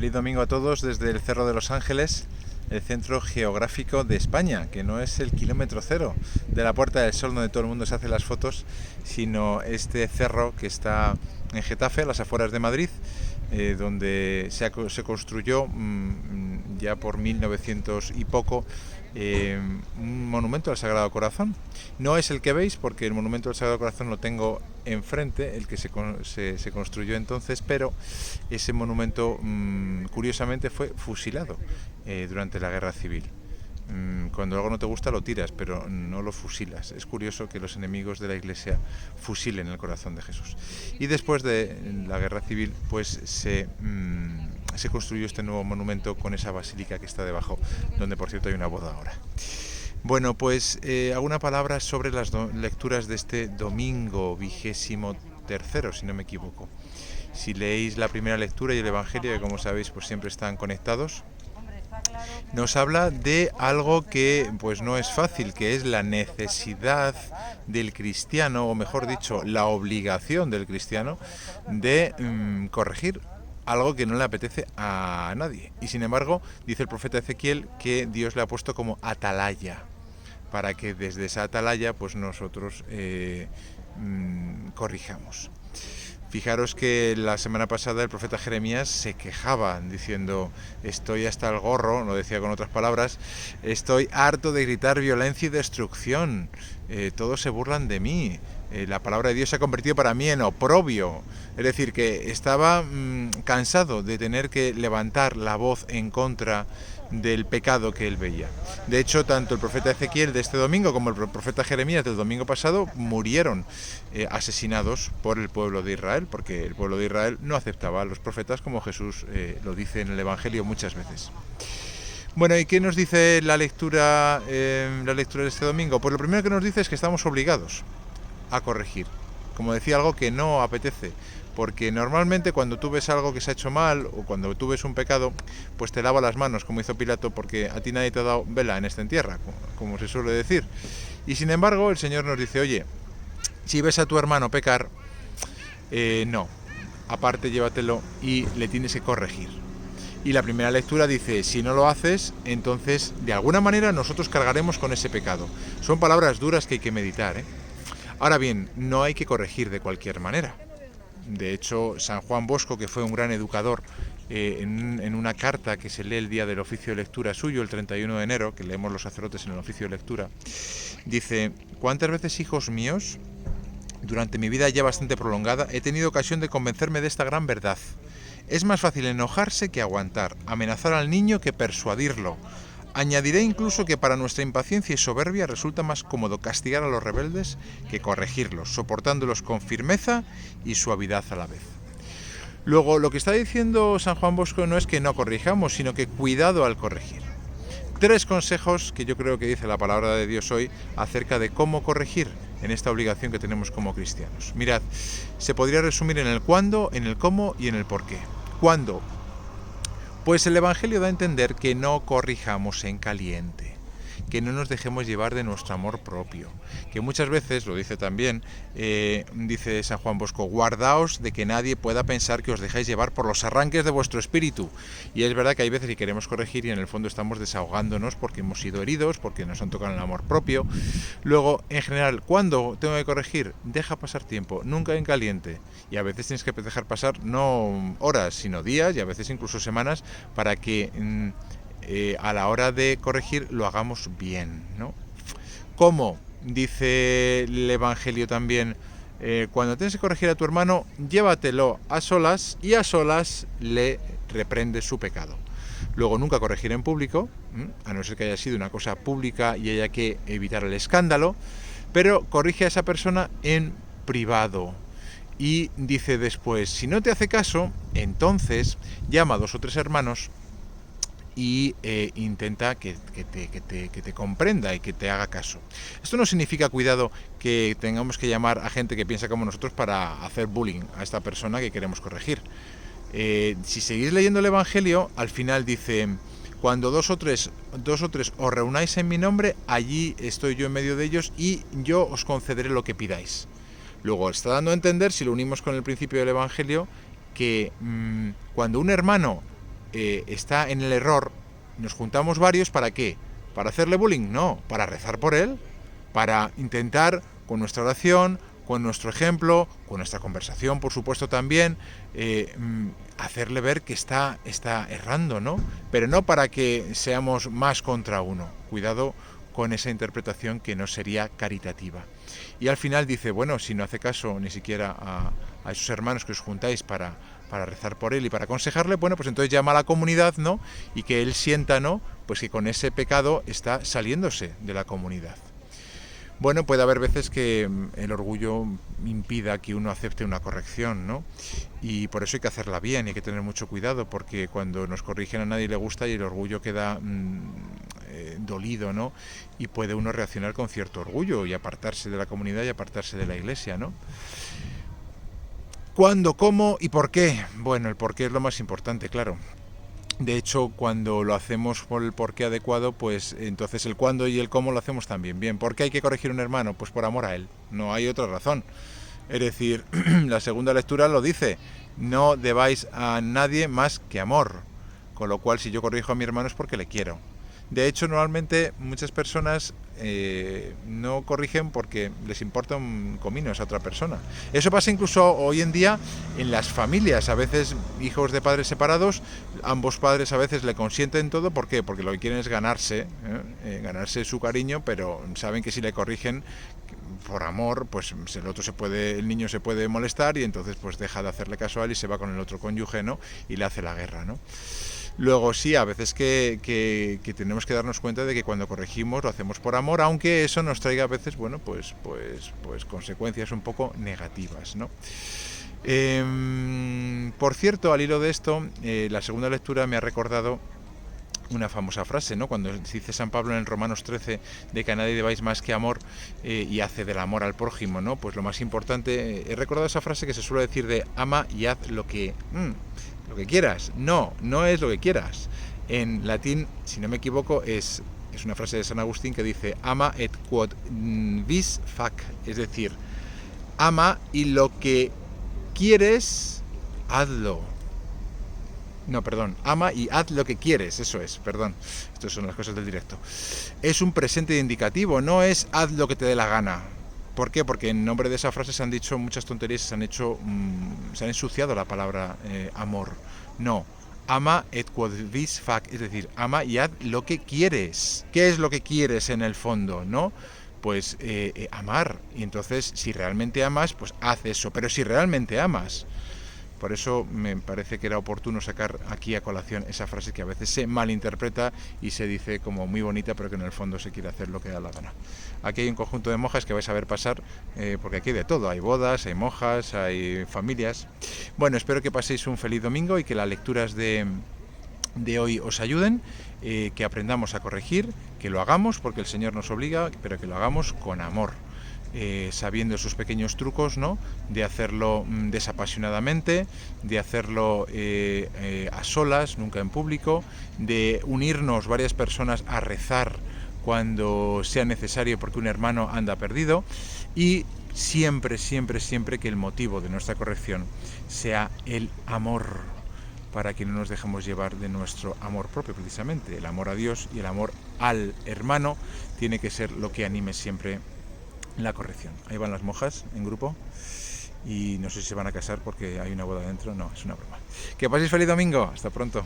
Feliz domingo a todos desde el Cerro de los Ángeles, el centro geográfico de España, que no es el kilómetro cero de la Puerta del Sol donde todo el mundo se hace las fotos, sino este cerro que está en Getafe, a las afueras de Madrid, donde se construyó ya por 1900 y poco un monumento al Sagrado Corazón. No es el que veis, porque el monumento al Sagrado Corazón lo tengo enfrente, el que se construyó entonces, pero ese monumento curiosamente fue fusilado durante la Guerra Civil. Cuando algo no te gusta lo tiras, pero no lo fusilas. Es curioso que los enemigos de la Iglesia fusilen el corazón de Jesús. Y después de la Guerra Civil, pues se construyó este nuevo monumento con esa basílica que está debajo, donde por cierto hay una boda ahora. Bueno, pues alguna palabra sobre las lecturas de este domingo 23º, si no me equivoco. Si leéis la primera lectura y el Evangelio, que como sabéis pues siempre están conectados, nos habla de algo que pues no es fácil, que es la necesidad del cristiano, o mejor dicho, la obligación del cristiano de corregir algo que no le apetece a nadie. Y sin embargo, dice el profeta Ezequiel que Dios le ha puesto como atalaya, para que desde esa atalaya pues nosotros corrijamos. Fijaros que la semana pasada el profeta Jeremías se quejaba diciendo: estoy hasta el gorro, lo decía con otras palabras, estoy harto de gritar violencia y destrucción, todos se burlan de mí, la palabra de Dios se ha convertido para mí en oprobio. Es decir, que estaba cansado de tener que levantar la voz en contra del pecado que él veía. De hecho, tanto el profeta Ezequiel de este domingo como el profeta Jeremías del domingo pasado murieron asesinados por el pueblo de Israel, porque el pueblo de Israel no aceptaba a los profetas, como Jesús lo dice en el Evangelio muchas veces. Bueno, ¿y qué nos dice la lectura de este domingo? Pues lo primero que nos dice es que estamos obligados a corregir. Como decía, algo que no apetece, porque normalmente cuando tú ves algo que se ha hecho mal o cuando tú ves un pecado, pues te lava las manos, como hizo Pilato, porque a ti nadie te ha dado vela en esta entierra, como se suele decir. Y sin embargo el Señor nos dice: oye, si ves a tu hermano pecar, no, aparte llévatelo y le tienes que corregir. Y la primera lectura dice: si no lo haces, entonces de alguna manera nosotros cargaremos con ese pecado. Son palabras duras que hay que meditar, ¿eh? Ahora bien, no hay que corregir de cualquier manera. De hecho, San Juan Bosco, que fue un gran educador, en una carta que se lee el día del oficio de lectura suyo, el 31 de enero, que leemos los sacerdotes en el oficio de lectura, dice: ¿cuántas veces, hijos míos, durante mi vida ya bastante prolongada, he tenido ocasión de convencerme de esta gran verdad? Es más fácil enojarse que aguantar, amenazar al niño que persuadirlo. Añadiré incluso que para nuestra impaciencia y soberbia resulta más cómodo castigar a los rebeldes que corregirlos, soportándolos con firmeza y suavidad a la vez. Luego, lo que está diciendo San Juan Bosco no es que no corrijamos, sino que cuidado al corregir. 3 consejos que yo creo que dice la palabra de Dios hoy acerca de cómo corregir en esta obligación que tenemos como cristianos. Mirad, se podría resumir en el cuándo, en el cómo y en el por qué. ¿Cuándo? Pues el Evangelio da a entender que no corrijamos en caliente, que no nos dejemos llevar de nuestro amor propio, que muchas veces, lo dice también, dice San Juan Bosco: guardaos de que nadie pueda pensar que os dejáis llevar por los arranques de vuestro espíritu. Y es verdad que hay veces que queremos corregir y en el fondo estamos desahogándonos porque hemos sido heridos, porque nos han tocado el amor propio. Luego, en general, ¿cuándo tengo que corregir? Deja pasar tiempo, nunca en caliente. Y a veces tienes que dejar pasar no horas, sino días y a veces incluso semanas, para que a la hora de corregir lo hagamos bien, ¿no? ¿Cómo? Dice el Evangelio también: cuando tienes que corregir a tu hermano, llévatelo a solas y a solas le reprende su pecado. Luego, nunca corregir en público, a no ser que haya sido una cosa pública y haya que evitar el escándalo, pero corrige a esa persona en privado. Y dice después: si no te hace caso, entonces llama a 2 o 3 hermanos y intenta que te comprenda y que te haga caso. Esto no significa, cuidado, que tengamos que llamar a gente que piensa como nosotros para hacer bullying a esta persona que queremos corregir. Si seguís leyendo el Evangelio, al final dice: cuando dos o tres os reunáis en mi nombre, allí estoy yo en medio de ellos y yo os concederé lo que pidáis. Luego está dando a entender, si lo unimos con el principio del Evangelio, que cuando un hermano está en el error, nos juntamos varios, ¿para qué? ¿Para hacerle bullying? No, para rezar por él, para intentar con nuestra oración, con nuestro ejemplo, con nuestra conversación, por supuesto también, hacerle ver que está errando, ¿no? Pero no para que seamos más contra uno. Cuidado con esa interpretación que no sería caritativa. Y al final dice, bueno, si no hace caso ni siquiera a esos hermanos que os juntáis para rezar por él y para aconsejarle, bueno, pues entonces llama a la comunidad, ¿no? Y que él sienta, ¿no? Pues que con ese pecado está saliéndose de la comunidad. Bueno, puede haber veces que el orgullo impida que uno acepte una corrección, ¿no? Y por eso hay que hacerla bien y hay que tener mucho cuidado, porque cuando nos corrigen a nadie le gusta y el orgullo queda dolido, ¿no? Y puede uno reaccionar con cierto orgullo y apartarse de la comunidad y apartarse de la iglesia, ¿no? ¿Cuándo, cómo y por qué? Bueno, el por qué es lo más importante, claro. De hecho, cuando lo hacemos por el porqué adecuado, pues entonces el cuándo y el cómo lo hacemos también bien. ¿Por qué hay que corregir a un hermano? Pues por amor a él, no hay otra razón. Es decir, la segunda lectura lo dice, no debáis a nadie más que amor. Con lo cual, si yo corrijo a mi hermano es porque le quiero. De hecho, normalmente muchas personas no corrigen porque les importa un comino a esa otra persona. Eso pasa incluso hoy en día en las familias. A veces hijos de padres separados, ambos padres a veces le consienten todo. ¿Por qué? Porque lo que quieren es ganarse su cariño, pero saben que si le corrigen por amor, pues el niño se puede molestar y entonces pues deja de hacerle caso a él y se va con el otro cónyuge, ¿no? Y le hace la guerra, ¿no? Luego sí, a veces que tenemos que darnos cuenta de que cuando corregimos lo hacemos por amor, aunque eso nos traiga a veces, bueno, pues consecuencias un poco negativas, ¿no? Por cierto, al hilo de esto, la segunda lectura me ha recordado una famosa frase, ¿no? Cuando dice San Pablo en Romanos 13 de que a nadie debáis más que amor y hace del amor al prójimo, ¿no? Pues lo más importante, he recordado esa frase que se suele decir de ama y haz lo que quieras. No es lo que quieras. En latín, si no me equivoco, es una frase de San Agustín que dice ama et quod vis fac, es decir, ama y lo que quieres, hazlo. No, perdón, ama y haz lo que quieres, eso es, perdón, estas son las cosas del directo. Es un presente indicativo, no es haz lo que te dé la gana. ¿Por qué? Porque en nombre de esa frase se han dicho muchas tonterías, se han ensuciado la palabra amor. No, ama et quod vis fac, es decir, ama y haz lo que quieres. ¿Qué es lo que quieres en el fondo, no? Pues amar. Y entonces, si realmente amas, pues haz eso. Pero si realmente amas. Por eso me parece que era oportuno sacar aquí a colación esa frase que a veces se malinterpreta y se dice como muy bonita, pero que en el fondo se quiere hacer lo que da la gana. Aquí hay un conjunto de monjas que vais a ver pasar, porque aquí hay de todo, hay bodas, hay monjas, hay familias. Bueno, espero que paséis un feliz domingo y que las lecturas de hoy os ayuden, que aprendamos a corregir, que lo hagamos porque el Señor nos obliga, pero que lo hagamos con amor. Sabiendo esos pequeños trucos, ¿no? De hacerlo desapasionadamente, de hacerlo a solas, nunca en público, de unirnos varias personas a rezar cuando sea necesario porque un hermano anda perdido y siempre que el motivo de nuestra corrección sea el amor, para que no nos dejemos llevar de nuestro amor propio precisamente. El amor a Dios y el amor al hermano tiene que ser lo que anime siempre la corrección. Ahí van las monjas en grupo y no sé si se van a casar porque hay una boda dentro. No, es una broma. Que paséis feliz domingo. Hasta pronto.